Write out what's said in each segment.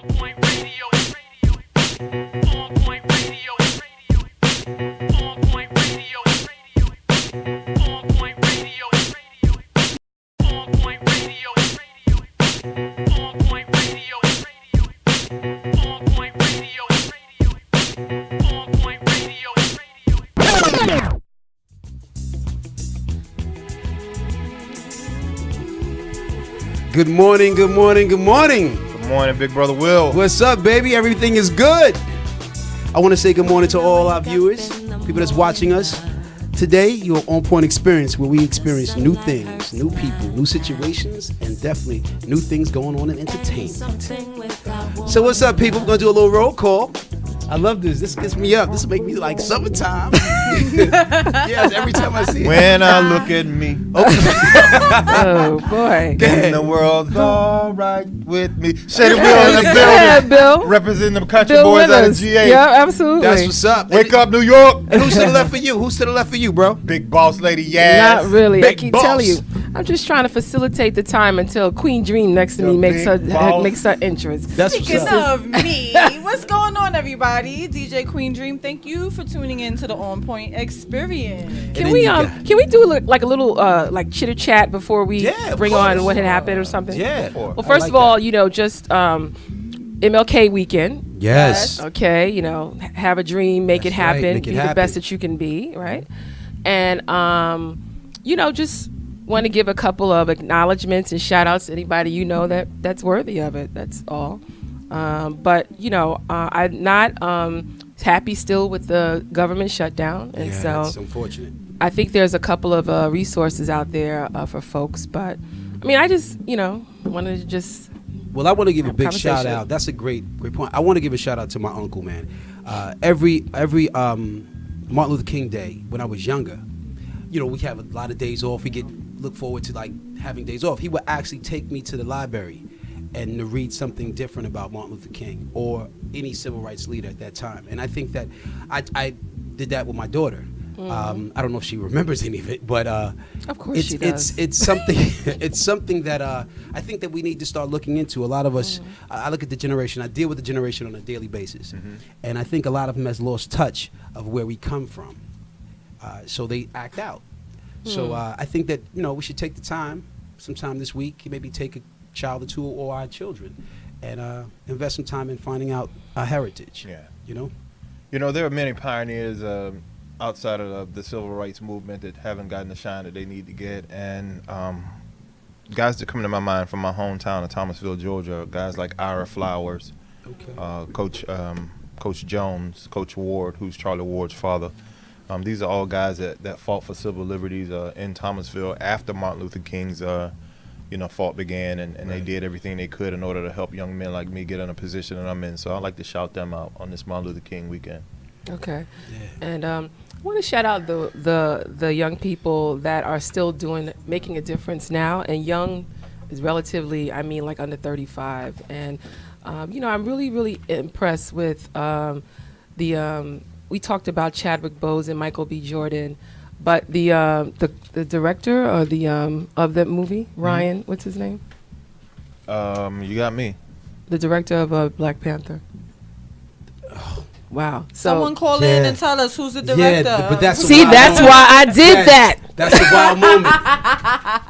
OnPoint Radio. OnPoint Radio. OnPoint Radio. OnPoint Radio. OnPoint Radio. OnPoint Radio. OnPoint Radio. OnPoint Radio. Good morning, good morning, good morning. Good morning, Big Brother Will. What's up, baby? Everything is good. I want to say good morning to all our viewers, people that's watching us. Today, you're on Point Experience, where we experience new things, new people, new situations, and definitely new things going on in entertainment. So what's up, people? We're going to do a little roll call. I love this. This gets me up. This make me like summertime. Yes, every time I see it. When I look at me. Oh, boy. And the world's all right with me. Shady Will in the building. Yeah, Bill. Representing the country Bill boys out of Withers. GA. Yeah, absolutely. That's what's up. Wake up, New York. And who's to the left for you? Who's to the left for you, bro? Big boss lady, yes. Not really. Big I keep boss. telling you. I'm just trying to facilitate the time until Queen Dream next to The me makes big boss. her entrance. That's what's Speaking up. of me, what's going on, everybody? DJ Queen Dream, thank you for tuning in to the OnPoint Experience. Can we do like a little like chitter chat before we Yeah, of bring course. on what had happened or something? Yeah. Well, first of all, just MLK weekend. Yes. Okay, have a dream, make That's it happen, right, make it be happen. the best that you can be, right? And just want to give a couple of acknowledgments and shout outs to anybody that's worthy of it. That's all. But I'm not happy still with the government shutdown, and Yeah, so that's unfortunate. I think there's a couple of resources out there for folks. But I mean, I just wanted to just. Well, I want to give a big Conversation. shout out. That's a great point. I want to give a shout out to my uncle, man. Every Martin Luther King Day when I was younger, we have a lot of days off. We look forward to like having days off. He would actually take me to the library and to read something different about Martin Luther King or any civil rights leader at that time. And I think that I did that with my daughter. I don't know if she remembers any of it, but Of course she does. It's something. It's something that I think that we need to start looking into. A lot of us, I look at the generation. I deal with the generation on a daily basis, and I think a lot of them has lost touch of where we come from. So they act out. So I think that we should take the time, sometime this week, maybe take a child or two or our children, and invest some time in finding out our heritage. Yeah. There are many pioneers outside of the civil rights movement that haven't gotten the shine that they need to get, and guys that come to my mind from my hometown of Thomasville, Georgia, guys like Ira Flowers, Coach Jones, Coach Ward, who's Charlie Ward's father. These are all guys that fought for civil liberties in Thomasville after Martin Luther King's fought began, and they did everything they could in order to help young men like me get in a position that I'm in. So I'd like to shout them out on this Martin Luther King weekend. Okay. Yeah. And I want to shout out the young people that are still making a difference now. And young is relatively, like under 35. And I'm really, really impressed with we talked about Chadwick Bose and Michael B. Jordan, but the director or of that movie, Ryan, what's his name? You got me. The director of Black Panther. Wow. So Someone call in and tell us who's the director. Yeah, but that's that's why I did that. That's a wild moment.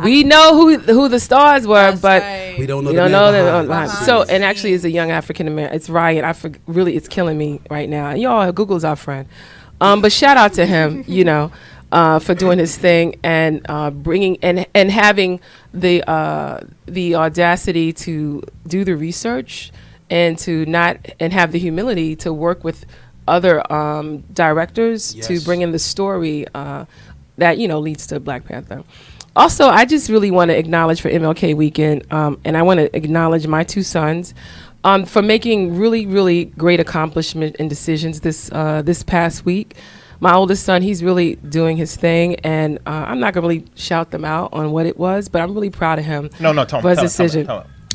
We know who the stars were, That's but right. We don't know. we the don't man know behind them. it. So, and actually, it's a young African American. It's Ryan. Really, it's killing me right now. Y'all, Google's our friend. But shout out to him, for doing his thing and bringing and having the audacity to do the research and to have the humility to work with other directors to bring in the story that leads to Black Panther. Also, I just really want to acknowledge for MLK weekend, and I want to acknowledge my two sons for making really, really great accomplishment and decisions this past week. My oldest son, he's really doing his thing, and I'm not gonna really shout them out on what it was, but I'm really proud of him. No, for his decision.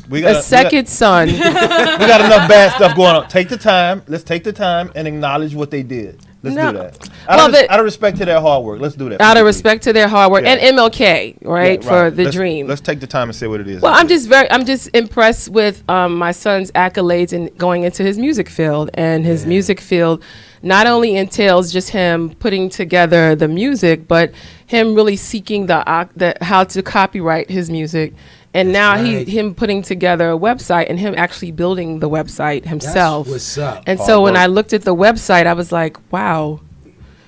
We A second son. We got enough bad stuff going on. Take the time. Let's take the time and acknowledge what they did. Let's No. do that. Well, Out of respect to their hard work, let's do that. Out of respect to their hard work Yeah. and MLK, right, Yeah, for the let's, dream. Let's take the time and say what it is. Well, I'm just impressed with my son's accolades and going into his music field, and his music field not only entails just him putting together the music, but him really seeking the how to copyright his music. And now right. him putting together a website and him actually building the website himself. That's what's up. And Hard so when work. I looked at the website, I was like, wow,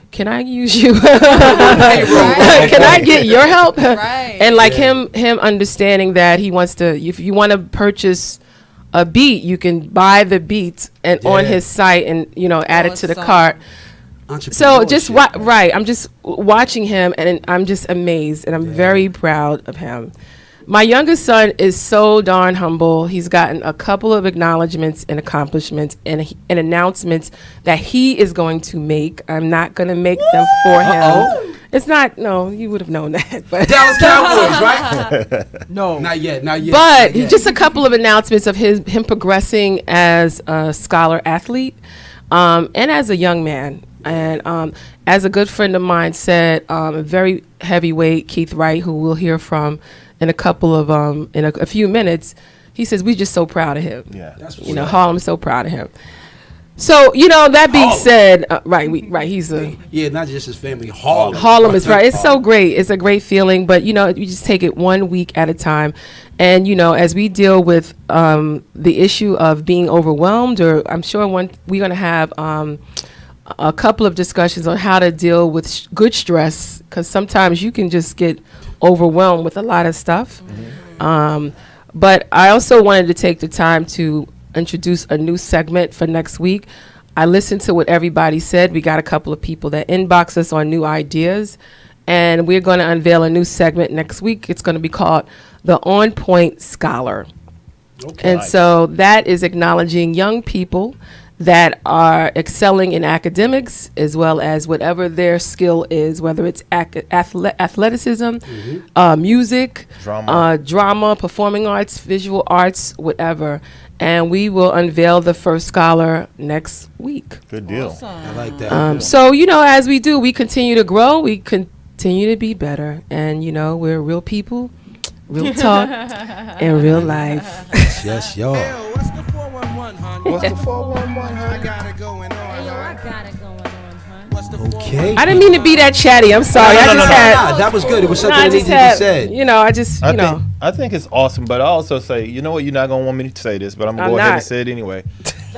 can I use you? Right. Can I get your help? Right. And like him understanding that he wants to, if you want to purchase a beat, you can buy the beat and on Yeah. his site and, add it to the Awesome. cart. So just Entrepreneurship. right, I'm just watching him and I'm just amazed and I'm very proud of him. My youngest son is so darn humble. He's gotten a couple of acknowledgments and accomplishments and announcements that he is going to make. I'm not going to make them for him. It's not, no, you would have known that. But Dallas Cowboys, right? No. Not yet. but Not yet. just a couple of announcements of him progressing as a scholar athlete and as a young man. And as a good friend of mine said, a very heavyweight, Keith Wright, who we'll hear from in a couple of in a few minutes, he says we're just so proud of him. Yeah. That's what's You know, up. Harlem's so proud of him. So that being said, right, he's a Yeah, not just his family. Harlem. Harlem is right. It's so great. It's a great feeling, but you just take it 1 week at a time. And as we deal with the issue of being overwhelmed, or I'm sure we're going to have a couple of discussions on how to deal with good stress, because sometimes you can just get overwhelmed with a lot of stuff. But I also wanted to take the time to introduce a new segment for next week. I listened to what everybody said. We got a couple of people that inbox us on new ideas, and we're going to unveil a new segment next week. It's going to be called the OnPoint Scholar. Okay. And so that is acknowledging young people that are excelling in academics as well as whatever their skill is, whether it's athleticism, music, drama, performing arts, visual arts, whatever. And we will unveil the first scholar next week. Good deal. Awesome. I like that. So, as we do, we continue to grow, we continue to be better. And, we're real people, real talk, and real life. Yes, y'all. What's the 411, hon? What's the 411, I got it going on, hon. What's the Okay. I didn't mean to be that chatty. I'm sorry. No, I no, just no, had. Nah, that was good. It was something I that just needed to had. be said. I just. I think it's awesome, but I also say, you know what, you're not gonna want me to say this, but I'm gonna I'm go ahead not. and say it anyway.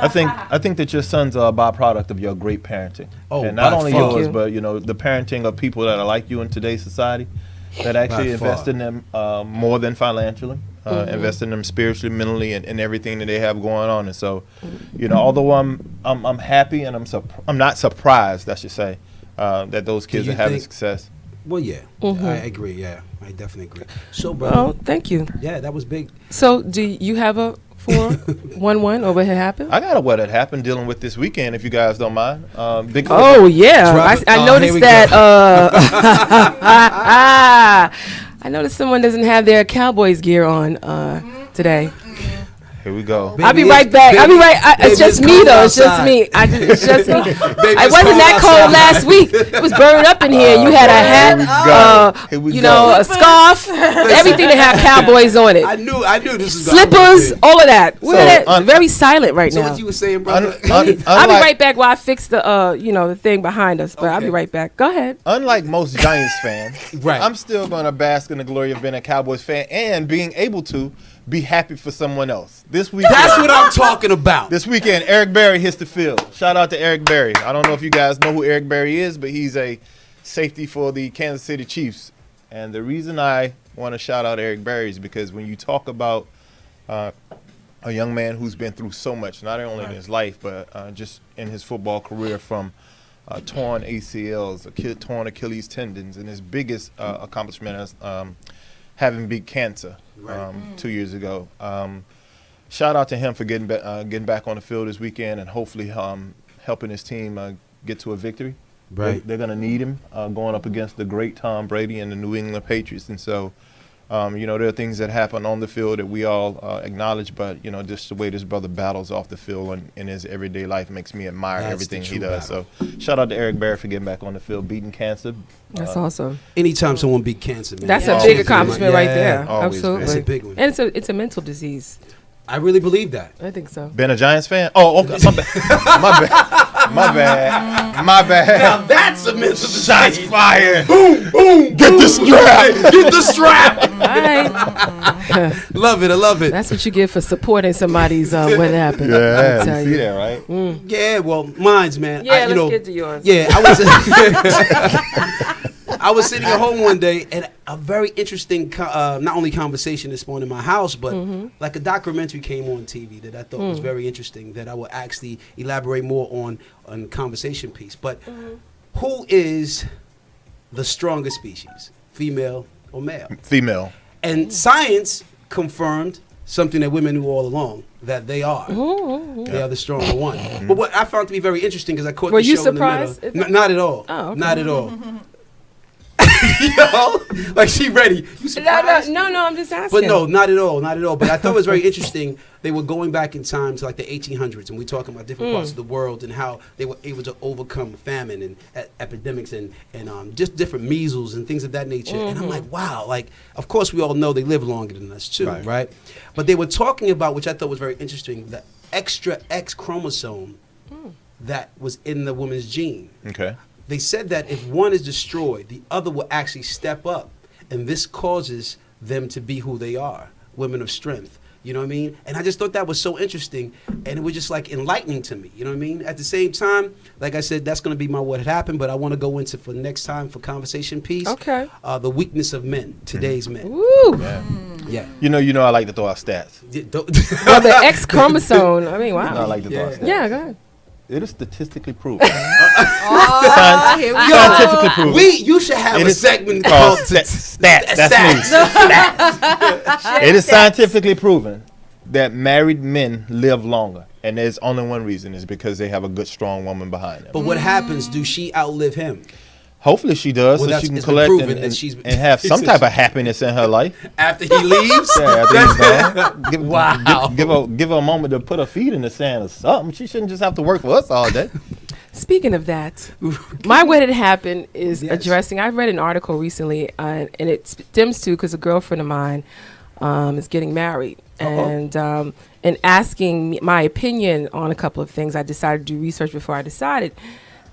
I think that your sons are a byproduct of your great parenting. Oh, and not by only far. yours, you. but the parenting of people that are like you in today's society, that actually By invest far. in them more than financially, invest in them spiritually, mentally, and everything that they have going on. And so, although I'm happy and I'm not surprised, I should say, that those kids you are having think- success. Well, yeah. I agree. Yeah, I definitely agree. So, bro, Oh, thank you. yeah, that was big. So, do you have a 411 or what had happened? I got what had happened dealing with this weekend, if you guys don't mind. Big Oh yeah, Drop it. I Oh, noticed here we that. I noticed someone doesn't have their Cowboys gear on today. Here we go. I'll be Baby, right back. I'll be right. It's baby, just it's me cold though. It's just outside. me. It's just me. Baby, It it's wasn't that cold outside. last week. It was burning up in here. You had a hat, Here we go. a scarf, everything that have Cowboys on it. I knew this was Slippers, all of that. We're un- very silent right So now. what you were saying, brother? I'll be Unlike- right back while I fix the the thing behind us. But I'll be Okay. right back. Go ahead. Unlike most Giants fans, Right. I'm still going to bask in the glory of being a Cowboys fan and being able to be happy for someone else. This weekend, That's what I'm talking about. this weekend, Eric Berry hits the field. Shout out to Eric Berry. I don't know if you guys know who Eric Berry is, but he's a safety for the Kansas City Chiefs. And the reason I want to shout out Eric Berry is because when you talk about a young man who's been through so much, not only in his life, but just in his football career, from torn ACLs, torn Achilles tendons, and his biggest accomplishment is having beat cancer 2 years ago. Shout out to him for getting back on the field this weekend and hopefully helping his team get to a victory. Right. They're going to need him going up against the great Tom Brady and the New England Patriots. And so There are things that happen on the field that we all acknowledge, but just the way this brother battles off the field and in his everyday life makes me admire That's everything the he true does. battle. So shout out to Eric Barrett for getting back on the field, beating cancer. That's awesome. Anytime someone beat cancer, man. That's Yeah. a Always big been accomplishment right there. Always been. Absolutely. That's a big one. And it's a mental disease. I really believe that. I think so. Been a Giants fan? Oh, okay. My bad. My bad. Now that's a mental Shots fired. Boom, boom. Get the strap. Get the strap. All right. Love it. I love it. That's what you get for supporting somebody's what happened. Yeah, I'll tell you see you. that, right? Yeah, well, mine's, man. Yeah, you let's get to yours. Yeah, I was sitting at home one day, and a very interesting, not only conversation that spawned in my house, but like a documentary came on TV that I thought was very interesting, that I will actually elaborate more on conversation piece. But who is the strongest species, female or male? Female. And science confirmed something that women knew all along, that they are. They are the stronger one. But what I found to be very interesting, because I caught Were the you show surprised? in the middle. Not at all. Oh, okay. Not at all. Yo, like she ready. You surprised? No, I'm just asking. But no, not at all, not at all. But I thought it was very interesting. They were going back in time to like the 1800s, and we're talking about different parts of the world and how they were able to overcome famine and epidemics and just different measles and things of that nature. And I'm like, wow. Like, of course, we all know they live longer than us too, right? But they were talking about, which I thought was very interesting, the extra X chromosome that was in the woman's gene. Okay. They said that if one is destroyed, the other will actually step up, and this causes them to be who they are, women of strength. You know what I mean? And I just thought that was so interesting, and it was just like enlightening to me. You know what I mean? At the same time, like I said, that's going to be my what had happened, but I want to go into for next time for conversation piece. Okay. The weakness of men, today's men. Woo. Yeah. You know, I like to throw out stats. Well, the X chromosome. I mean, wow. I like to throw out stats. Yeah, go ahead. It is statistically proven. Oh, here we go. Scientifically proven. You should have It a is segment called called stats. That's me. It is scientifically proven that married men live longer, and there's only one reason: is because they have a good, strong woman behind them. But what happens? Do she outlive him? Hopefully, she does, Well, so that's- she can it's been collect proven and, that she's- and have some type of happiness in her life. After he leaves? Yeah, I think so. Wow. Give her a moment to put her feet in the sand or something. She shouldn't just have to work for us all day. Speaking of that, my what had happened is Yes. addressing. I read an article recently, and it stems to because a girlfriend of mine is getting married, and asking me my opinion on a couple of things. I decided to do research before I decided,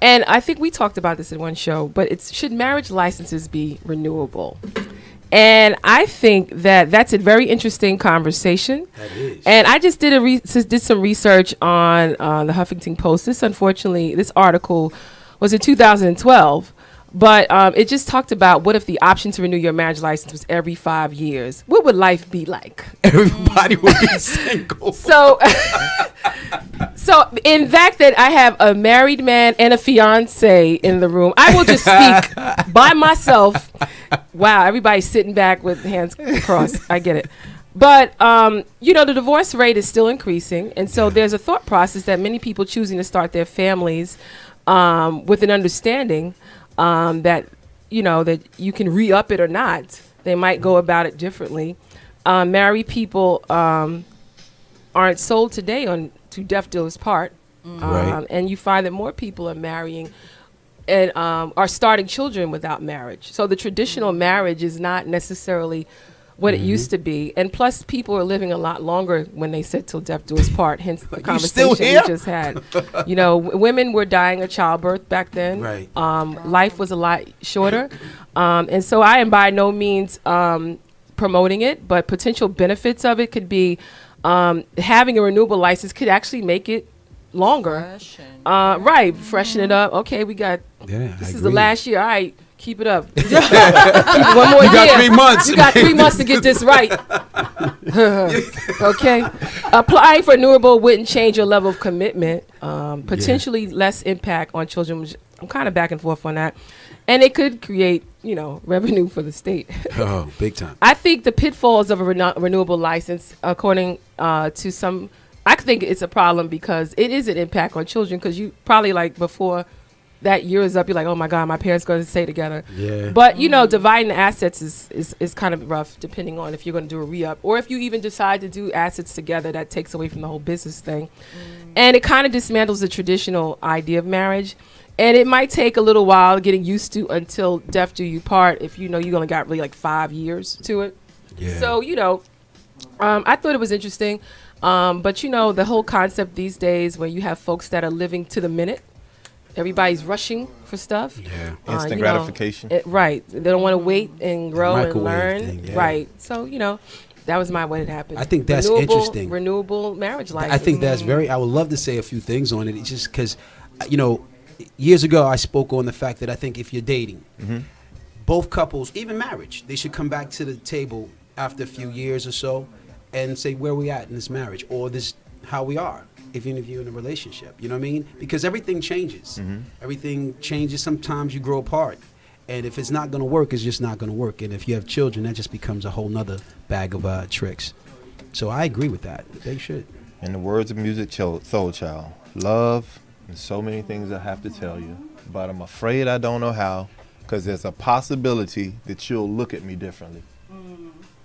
and I think we talked about this in one show. But it's should marriage licenses be renewable? And I think that that's a very interesting conversation. That is. And I just did some research on the Huffington Post. This article was in 2012, but it just talked about what if the option to renew your marriage license was every 5 years? What would life be like? Everybody would be single. So, so in fact that I have a married man and a fiance in the room, I will just speak by myself. Wow, everybody's sitting back with hands crossed. I get it. But, the divorce rate is still increasing. And so there's a thought process that many people choosing to start their families with an understanding that you can re-up it or not. They might go about it differently. Married people aren't sold today to death do us part. Right. And you find that more people are marrying and are starting children without marriage. So the traditional marriage is not necessarily what it used to be. And plus, people are living a lot longer when they said till death do us part, hence the conversation we just had. Women were dying of childbirth back then. Right. Life was a lot shorter. And so I am by no means promoting it, but potential benefits of it could be having a renewable license could actually make it longer. Freshen it up. Okay, we got this is the last year. All right, keep it up. Keep it one more year. got 3 months. You got 3 months to get this right. Okay. Applying for renewable wouldn't change your level of commitment. Potentially less impact on children. Which I'm kind of back and forth on that. And it could create, revenue for the state. Oh, big time. I think the pitfalls of a renewable license, according to some, I think it's a problem because it is an impact on children because you probably like before that year is up, you're like, oh my God, my parents going to stay together. Yeah. But dividing the assets is kind of rough, depending on if you're going to do a re-up or if you even decide to do assets together. That takes away from the whole business thing, and it kind of dismantles the traditional idea of marriage. And it might take a little while getting used to until death do you part. If you only got really like 5 years to it. Yeah. So I thought it was interesting. But the whole concept these days where you have folks that are living to the minute. Everybody's rushing for stuff. Yeah. Instant gratification. Right. They don't want to wait and grow and Microwave learn. thing, yeah. Right. So, that was what had happened. I think that's interesting. Renewable marriage life. I think that's I would love to say a few things on it. It's just because, years ago I spoke on the fact that I think if you're dating, both couples, even marriage, they should come back to the table after a few years or so and say where we at in this marriage or this how we are, even if you're in a relationship. You know what I mean? Because everything changes. Everything changes. Sometimes you grow apart. And if it's not going to work, it's just not going to work. And if you have children, that just becomes a whole nother bag of tricks. So I agree with that. They should. In the words of Music Soul Child, love, there's so many things I have to tell you, but I'm afraid I don't know how, because there's a possibility that you'll look at me differently.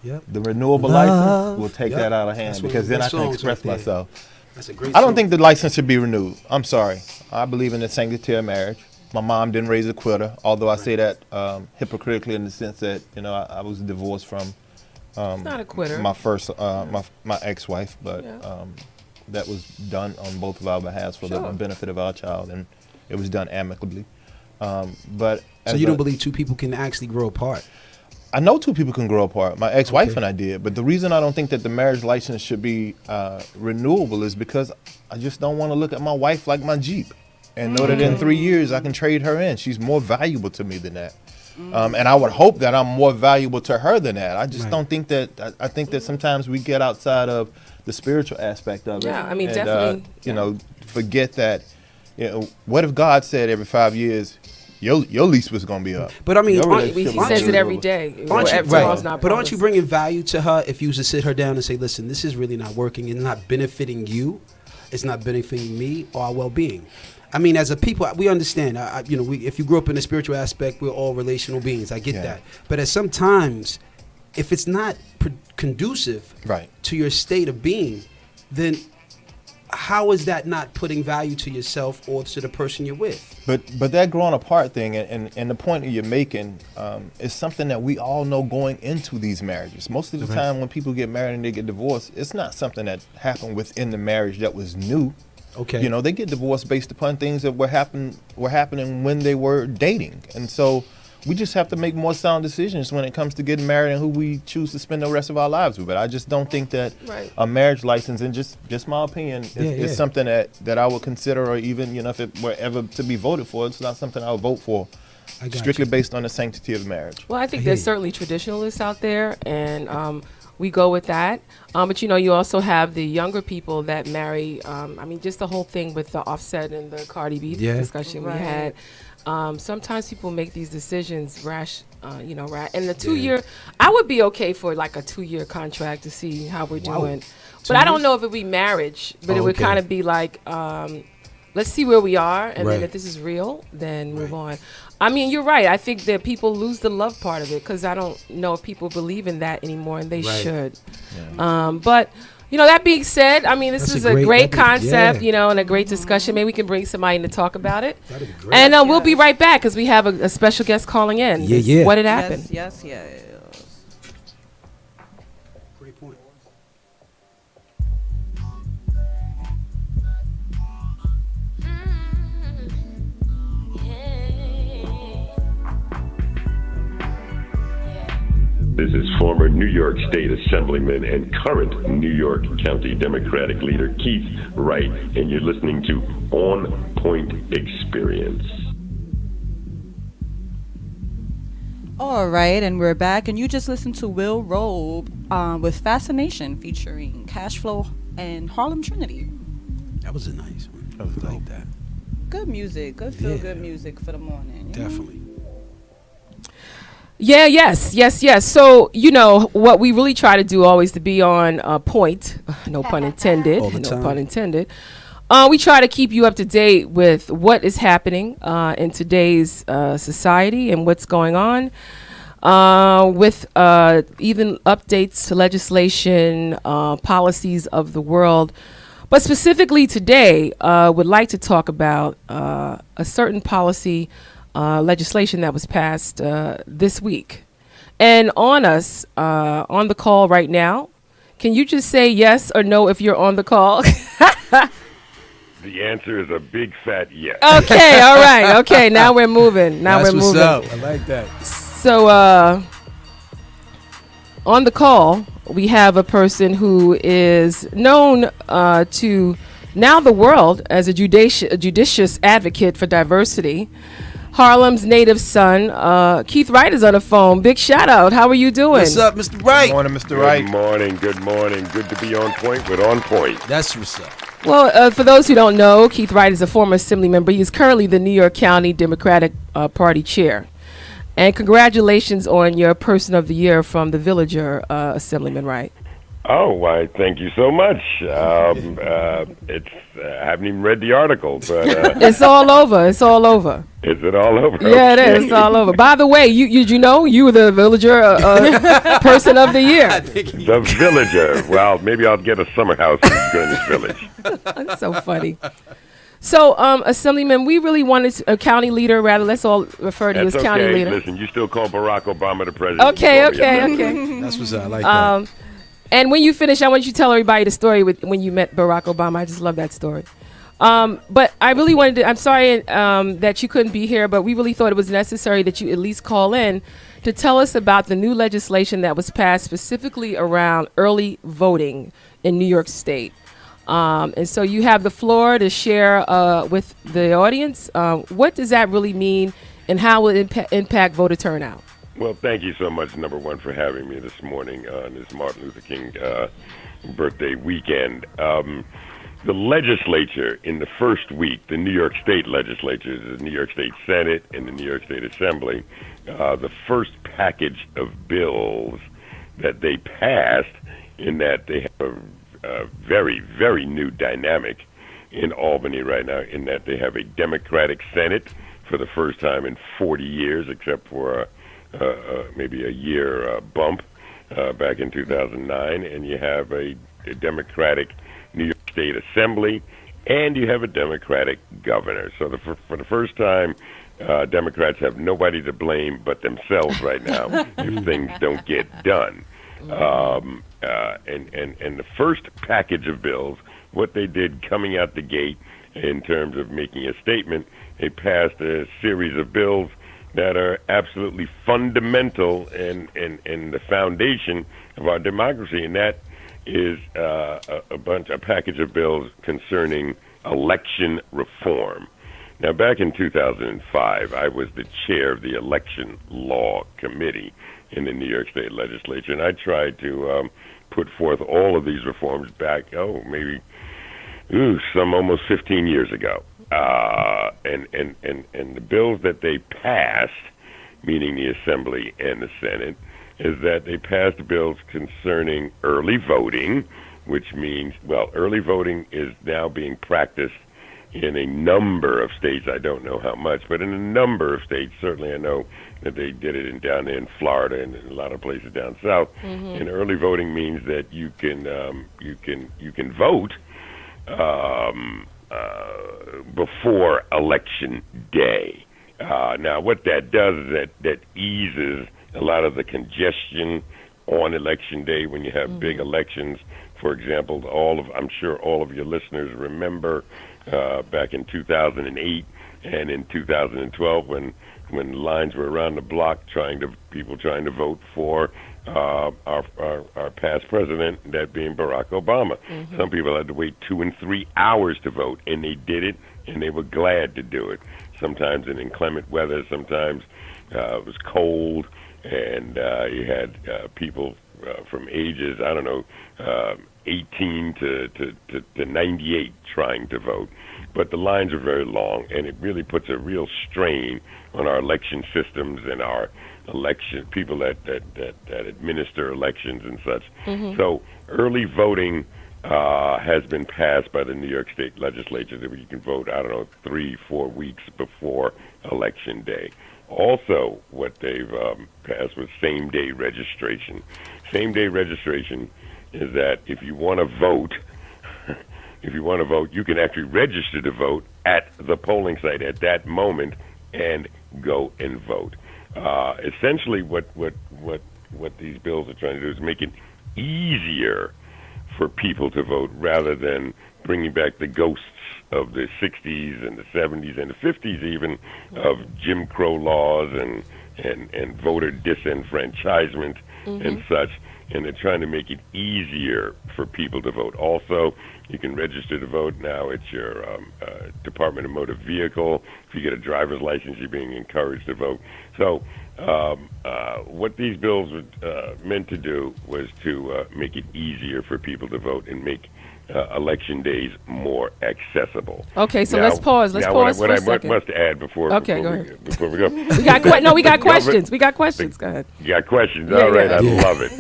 Yep. The renewable license will take that out of hand, because then I can express myself. That's a great I don't song. think the license should be renewed. I'm sorry. I believe in the sanctity of marriage. My mom didn't raise a quitter, although I say that hypocritically in the sense that, I was divorced from not a quitter. my first, my ex-wife, but that was done on both of our behalves for the benefit of our child, and it was done amicably. But so you don't believe two people can actually grow apart? I know two people can grow apart. My ex-wife and I did. But the reason I don't think that the marriage license should be renewable is because I just don't want to look at my wife like my Jeep and know that in 3 years I can trade her in. She's more valuable to me than that. And I would hope that I'm more valuable to her than that. I just don't think that, I think that sometimes we get outside of the spiritual aspect of it. Yeah, I mean, and, definitely. Forget that, what if God said every 5 years, your lease was going to be up? But I mean, He says it every day. Aren't you, Tomorrow's right. not But aren't promised. you bringing value to her if you was to sit her down and say, listen, this is really not working. It's not benefiting you. It's not benefiting me or our well-being. I mean, as a people, we understand. If you grew up in the spiritual aspect, we're all relational beings. I get that. But at sometimes, if it's not conducive to your state of being, then how is that not putting value to yourself or to the person you're with? But that growing apart thing and the point that you're making is something that we all know going into these marriages. Most of the time when people get married and they get divorced, it's not something that happened within the marriage that was new. Okay. They get divorced based upon things that were happening when they were dating. And so we just have to make more sound decisions when it comes to getting married and who we choose to spend the rest of our lives with. But I just don't think that a marriage license, and just my opinion, is something that I would consider, or even, if it were ever to be voted for, it's not something I would vote for, strictly based on the sanctity of marriage. Well, I think there's certainly traditionalists out there, and we go with that. But you also have the younger people that marry. Just the whole thing with the Offset and the Cardi B discussion we had. Sometimes people make these decisions rash, and the 2 year, I would be okay for like a 2 year contract to see how we're doing. But I don't know if it would be marriage, but it would kind of be like, let's see where we are, and then if this is real, then move on. I mean, you're right. I think that people lose the love part of it, because I don't know if people believe in that anymore, and they should. But that being said, this is a great concept, and a great discussion. Maybe we can bring somebody in to talk about it. That'd be great. And we'll be right back, because we have a special guest calling in. Yeah. What had happened? Yes. Great point. This is former New York State Assemblyman and current New York County Democratic leader Keith Wright, and you're listening to OnPoint Experience. All right, and we're back, and you just listened to Will Robe with Fascination, featuring Cashflow and Harlem Trinity. That was a nice one. I was like that. Good music, good feel-good music for the morning. Definitely. Yeah, yes. So, what we really try to do always to be on point, no pun intended, All the time. no pun intended, We try to keep you up to date with what is happening in today's society and what's going on, with even updates to legislation, policies of the world. But specifically today, would like to talk about a certain policy legislation that was passed this week. And on us, on the call right now, can you just say yes or no if you're on the call? The answer is a big fat yes. Okay, all right. Okay, now we're moving. That's what's up. I like that. So, on the call, we have a person who is known to now the world as a judicious advocate for diversity. Harlem's native son, Keith Wright, is on the phone. Big shout out. How are you doing? What's up, Mr. Wright? Good morning, Mr. Wright. Good morning, good morning. Good to be on point with On Point. That's what's up. Well, for those who don't know, Keith Wright is a former assembly member. He is currently the New York County Democratic Party chair. And congratulations on your Person of the Year from the Villager, Assemblyman Wright. Oh, why, thank you so much. It's I haven't even read the article, but It's all over. It's all over. is it all over? Yeah, it Okay. is. It's all over. By the way, you know you were the Villager Person of the Year. The Villager. Well, maybe I'll get a summer house in Greenwich Village. That's so funny. So, Assemblyman, we really wanted a county leader, rather. Let's all refer to you That's as county okay. leader. Listen, you still call Barack Obama the president. Okay, You call me a okay. That's what's up. I like that. And when you finish, I want you to tell everybody the story with when you met Barack Obama. I just love that story. But I really wanted to, I'm sorry that you couldn't be here, but we really thought it was necessary that you at least call in to tell us about the new legislation that was passed specifically around early voting in New York State. And so you have the floor to share with the audience. What does that really mean, and how will it impact voter turnout? Well, thank you so much, number one, for having me this morning on this Martin Luther King birthday weekend. The legislature in the first week, the New York State legislature, the New York State Senate and the New York State Assembly, the first package of bills that they passed, in that they have a very, very new dynamic in Albany right now, in that they have a Democratic Senate for the first time in 40 years, except for maybe a year bump back in 2009, and you have a Democratic New York State Assembly, and you have a Democratic governor. So for the first time, Democrats have nobody to blame but themselves right now if things don't get done. And the first package of bills, what they did coming out the gate in terms of making a statement, they passed a series of bills that are absolutely fundamental and the foundation of our democracy, and that is a package of bills concerning election reform. Now, back in 2005, I was the chair of the Election Law Committee in the New York State Legislature, and I tried to put forth all of these reforms back, some almost 15 years ago. And the bills that they passed, meaning the Assembly and the Senate, is that they passed bills concerning early voting, which means, well, early voting is now being practiced in a number of states. I don't know how much, but in a number of states. Certainly I know that they did it down there in Florida and in a lot of places down south. Mm-hmm. And early voting means that you can vote before election day. Now, what that does is that eases a lot of the congestion on election day when you have big elections. For example, I'm sure all of your listeners remember back in 2008 and in 2012 when lines were around the block people trying to vote for our past president, that being Barack Obama. Mm-hmm. Some people had to wait 2 and 3 hours to vote, and they did it, and they were glad to do it. Sometimes in inclement weather, sometimes it was cold, and you had people from ages, 18 to 98 trying to vote. But the lines are very long, and it really puts a real strain on our election systems and our election people that administer elections and such. Mm-hmm. So early voting has been passed by the New York State Legislature that you can vote, 3-4 weeks before Election Day. Also, what they've passed was same-day registration. Same-day registration is that if you want to vote, you can actually register to vote at the polling site at that moment and go and vote. Essentially, what these bills are trying to do is make it easier for people to vote rather than bringing back the ghosts of the 60s and the 70s and the 50s even of Jim Crow laws and voter disenfranchisement and such. And they're trying to make it easier for people to vote. Also, you can register to vote now at your Department of Motor Vehicle. If you get a driver's license, you're being encouraged to vote. So what these bills were meant to do was to make it easier for people to vote and make election days more accessible. Okay, so now, let's pause. Let's pause for a second. What I must add before we go. We got questions. We got questions. Go ahead. You got questions? Yeah, All right, yeah. I love it.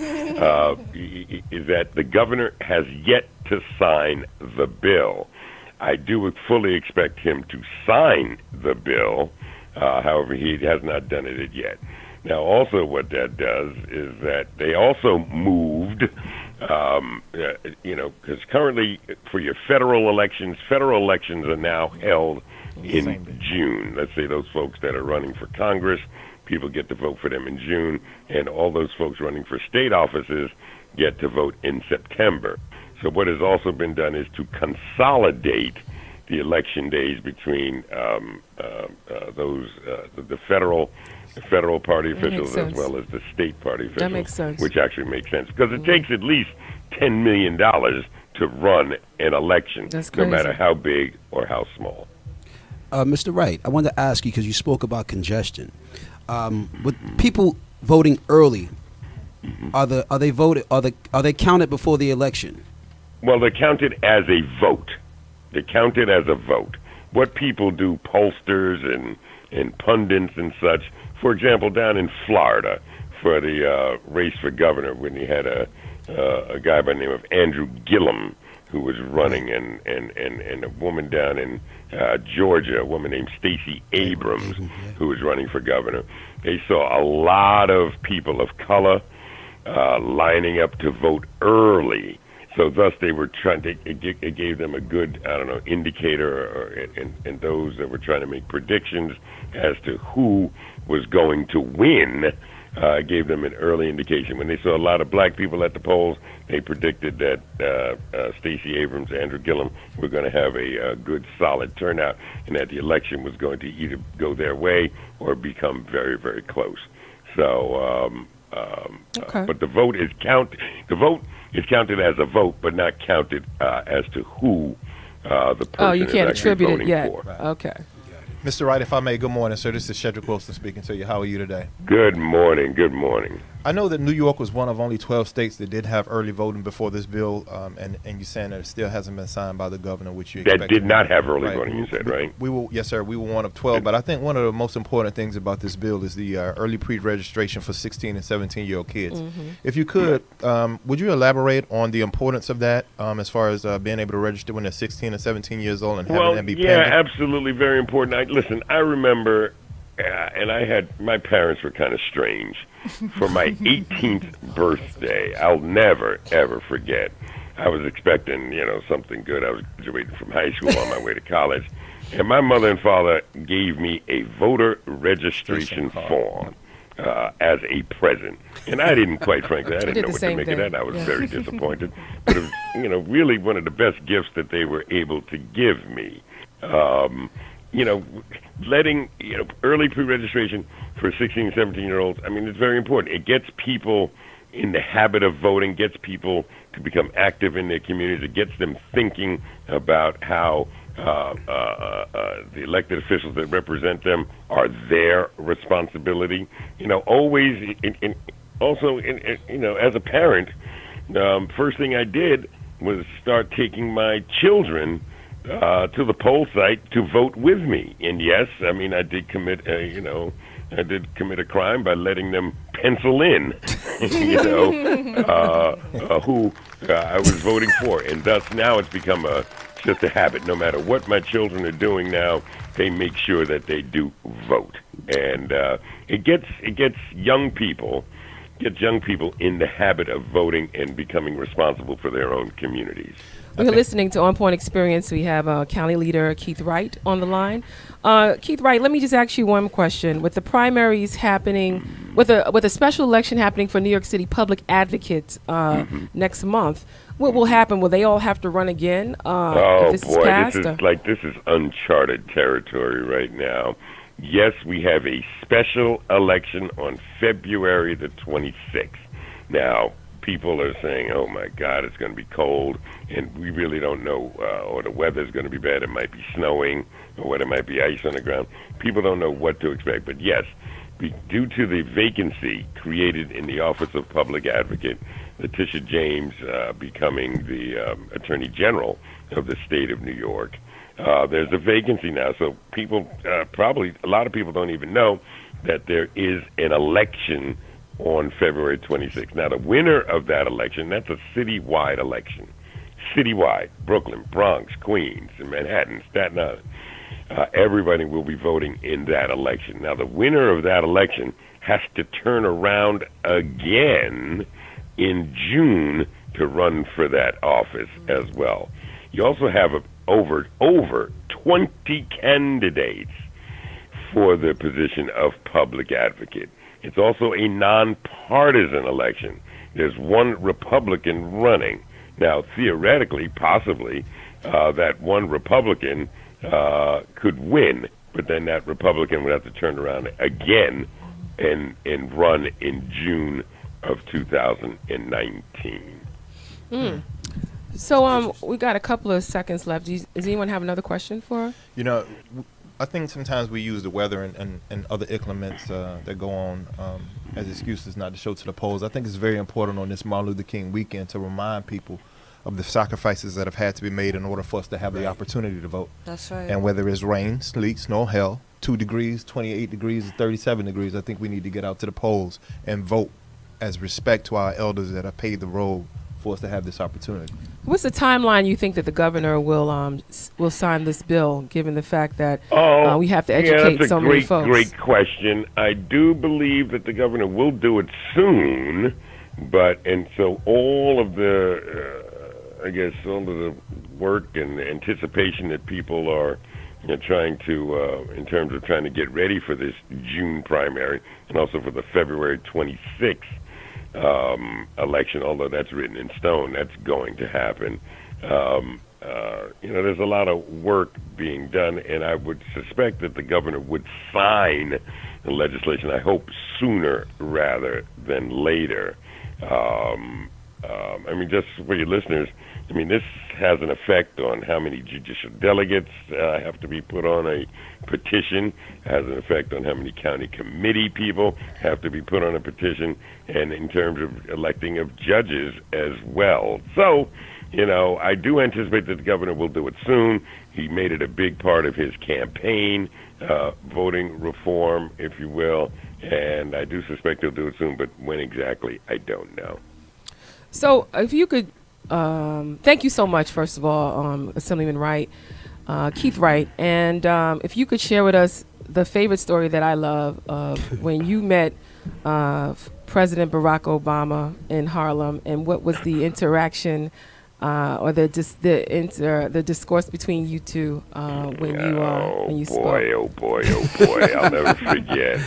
Is that the governor has yet to sign the bill. I do fully expect him to sign the bill. However, he has not done it yet. Now, also what that does is that they also moved, because currently for your federal elections are now held in June. Let's say those folks that are running for Congress, people get to vote for them in June, and all those folks running for state offices get to vote in September. So what has also been done is to consolidate the election days between the federal party officials as well as the state party officials. That makes sense. Which actually makes sense because it takes at least $10 million to run an election, That's no crazy. matter how big or how small. Mr. Wright, I wanted to ask you because you spoke about congestion. With people voting early, are they counted before the election? Well, they're counted as a vote. They're counted as a vote. What people do, pollsters and pundits and such, for example, down in Florida for the race for governor when he had a guy by the name of Andrew Gillum who was running and a woman down in Georgia, a woman named Stacey Abrams who was running for governor. They saw a lot of people of color lining up to vote early. So thus they were trying to, it gave them a good, indicator and those that were trying to make predictions as to who was going to win. Gave them an early indication. When they saw a lot of black people at the polls, they predicted that Stacey Abrams, Andrew Gillum were going to have a good, solid turnout, and that the election was going to either go their way or become very, very close. So, but the vote is counted. The vote is counted as a vote, but not counted as to who the person you can't is actually attribute it voting yet. for. Okay. Mr. Wright, if I may, good morning, sir. This is Shedrick Wilson speaking to you. How are you today? Good morning. Good morning. I know that New York was one of only 12 states that did have early voting before this bill, and you're saying that it still hasn't been signed by the governor, which you expect. That did not have early Right. voting, you said, right? Yes, sir. We were one of 12, but I think one of the most important things about this bill is the early pre-registration for 16 and 17-year-old kids. If you could, would you elaborate on the importance of that as far as being able to register when they're 16 and 17 years old and having them be yeah, pending? absolutely, very important. Listen, I remember, and my parents were kind of strange. For my 18th birthday, I'll never, ever forget. I was expecting, something good. I was graduating from high school on my way to college. And my mother and father gave me a voter registration form as a present. And I didn't, quite frankly, I didn't know what to make of that. I was very disappointed. But it was, really one of the best gifts that they were able to give me. Letting, early pre-registration for 16 and 17-year-olds, it's very important. It gets people in the habit of voting, gets people to become active in their communities. It gets them thinking about how the elected officials that represent them are their responsibility. Always, as a parent, first thing I did was start taking my children to the poll site to vote with me. And yes, I did commit a crime by letting them pencil in, who I was voting for, and thus now it's become just a habit. No matter what my children are doing now, they make sure that they do vote, and it gets young people in the habit of voting and becoming responsible for their own communities. We're listening to On Point Experience. We have County Leader Keith Wright on the line. Keith Wright, let me just ask you one question. With the primaries happening, with a special election happening for New York City public advocates next month, what will happen? Will they all have to run again if this is passed? This is uncharted territory right now. Yes, we have a special election on February the 26th. Now, people are saying, oh my God, it's going to be cold, and we really don't know, or the weather's going to be bad. It might be snowing, or what, it might be ice on the ground. People don't know what to expect. But yes, due to the vacancy created in the Office of Public Advocate, Letitia James becoming the Attorney General of the state of New York, there's a vacancy now. So people, probably a lot of people don't even know that there is an election on February 26th. Now, the winner of that election, that's a citywide election. Citywide, Brooklyn, Bronx, Queens, and Manhattan, Staten Island. Everybody will be voting in that election. Now, the winner of that election has to turn around again in June to run for that office as well. You also have over 20 candidates for the position of public advocate. It's also a nonpartisan election. There's one Republican running. Now, theoretically, possibly, that one Republican could win, but then that Republican would have to turn around again and run in June of 2019. So we got a couple of seconds left. Does anyone have another question for? I think sometimes we use the weather and other inclements that go on as excuses not to show to the polls. I think it's very important on this Martin Luther King weekend to remind people of the sacrifices that have had to be made in order for us to have the opportunity to vote. That's right. And whether it's rain, sleet, snow, hell, 2 degrees, 28 degrees, 37 degrees, I think we need to get out to the polls and vote as respect to our elders that have paved the road for us to have this opportunity. What's the timeline you think that the governor will sign this bill, given the fact that we have to educate so many folks? Great question. I do believe that the governor will do it soon, and so all of the, all of the work and anticipation that people are trying to, in terms of trying to get ready for this June primary and also for the February 26th election, although that's written in stone, that's going to happen. There's a lot of work being done, and I would suspect that the governor would sign the legislation, I hope, sooner rather than later. Just for your listeners, this has an effect on how many judicial delegates have to be put on a petition, has an effect on how many county committee people have to be put on a petition, and in terms of electing of judges as well. So, I do anticipate that the governor will do it soon. He made it a big part of his campaign, voting reform, if you will, and I do suspect he'll do it soon, but when exactly, I don't know. So if you could, thank you so much, first of all, Assemblyman Wright, Keith Wright, and if you could share with us the favorite story that I love of when you met President Barack Obama in Harlem, and what was the interaction or the discourse between you two when you spoke? Oh boy! I'll never forget.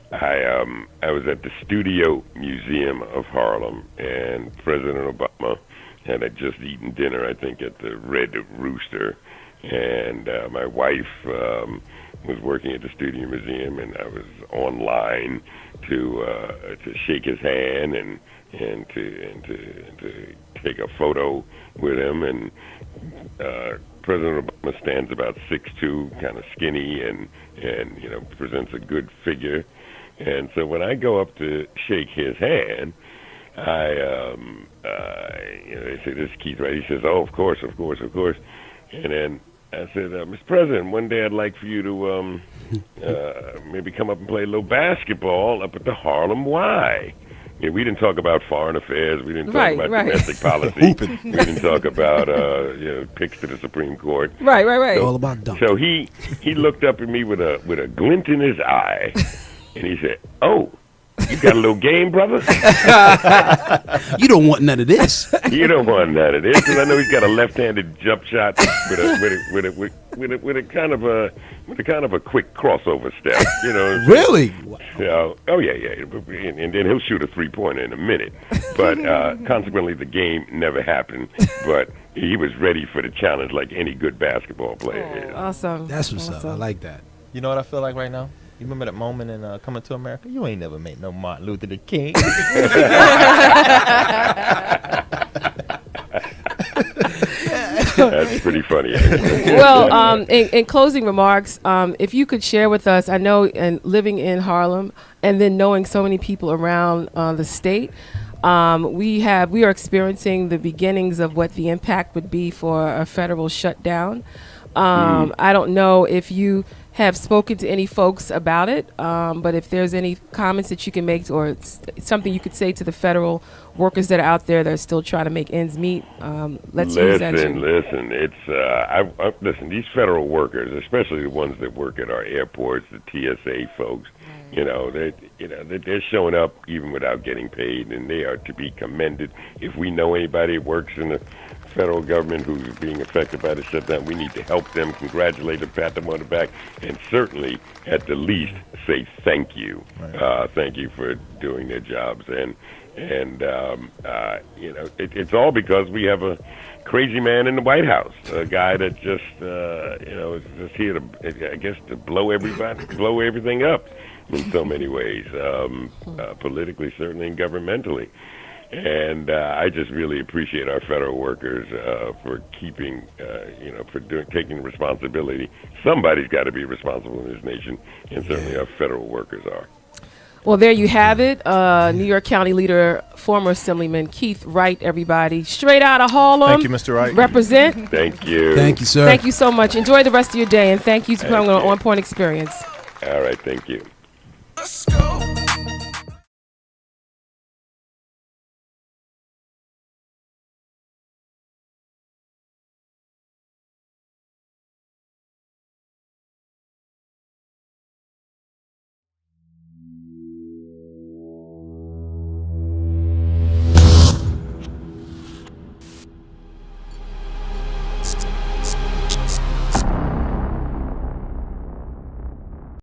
I was at the Studio Museum of Harlem, and President Obama had just eaten dinner, I think, at the Red Rooster, and my wife was working at the Studio Museum, and I was online to shake his hand and to take a photo with him. And President Obama stands about 6'2", kind of skinny, and presents a good figure. And so when I go up to shake his hand, they say, "This is Keith Wright." He says, "Oh, of course." And then I said, "Mr. President, one day I'd like for you to maybe come up and play a little basketball up at the Harlem Y." we didn't talk about foreign affairs. We didn't talk Right, about right. domestic policy. We didn't talk about picks to the Supreme Court. Right. All about dunk. So he looked up at me with a glint in his eye, and he said, "Oh, you got a little game, brother? You don't want none of this. You don't want none of this, because I know he's got a left-handed jump shot with a kind of a quick crossover step. You know, Really? oh yeah, and then he'll shoot a 3-pointer in a minute. But consequently, the game never happened. But he was ready for the challenge, like any good basketball player is. Awesome. That's what's up. I Awesome. like that. You know what I feel like right now? You remember that moment in Coming to America? You ain't never made no Martin Luther the King. That's pretty funny. Actually. Well, in closing remarks, if you could share with us, I know, and living in Harlem, and then knowing so many people around the state, we are experiencing the beginnings of what the impact would be for a federal shutdown. I don't know if you have spoken to any folks about it, but if there's any comments that you can make or something you could say to the federal workers that are out there that are still trying to make ends meet, let's use that. Listen, it's listen, these federal workers, especially the ones that work at our airports, the TSA folks, they're showing up even without getting paid, and they are to be commended. If we know anybody who works in the federal government who's being affected by the shutdown, we need to help them, congratulate them, pat them on the back, and certainly, at the least, say thank you. Right. Thank you for doing their jobs. And it's all because we have a crazy man in the White House, a guy that just, is just here to, I guess, to blow everything up in so many ways, politically, certainly, and governmentally. And I just really appreciate our federal workers for keeping, taking responsibility. Somebody's got to be responsible in this nation, and certainly our federal workers are. Well, there you have it. New York County Leader, former Assemblyman Keith Wright, everybody. Straight out of Harlem. Thank you, Mr. Wright. Represent. Thank you. Thank you, sir. Thank you so much. Enjoy the rest of your day, and thank you for coming on OnPoint Experience. All right, thank you. Let's go.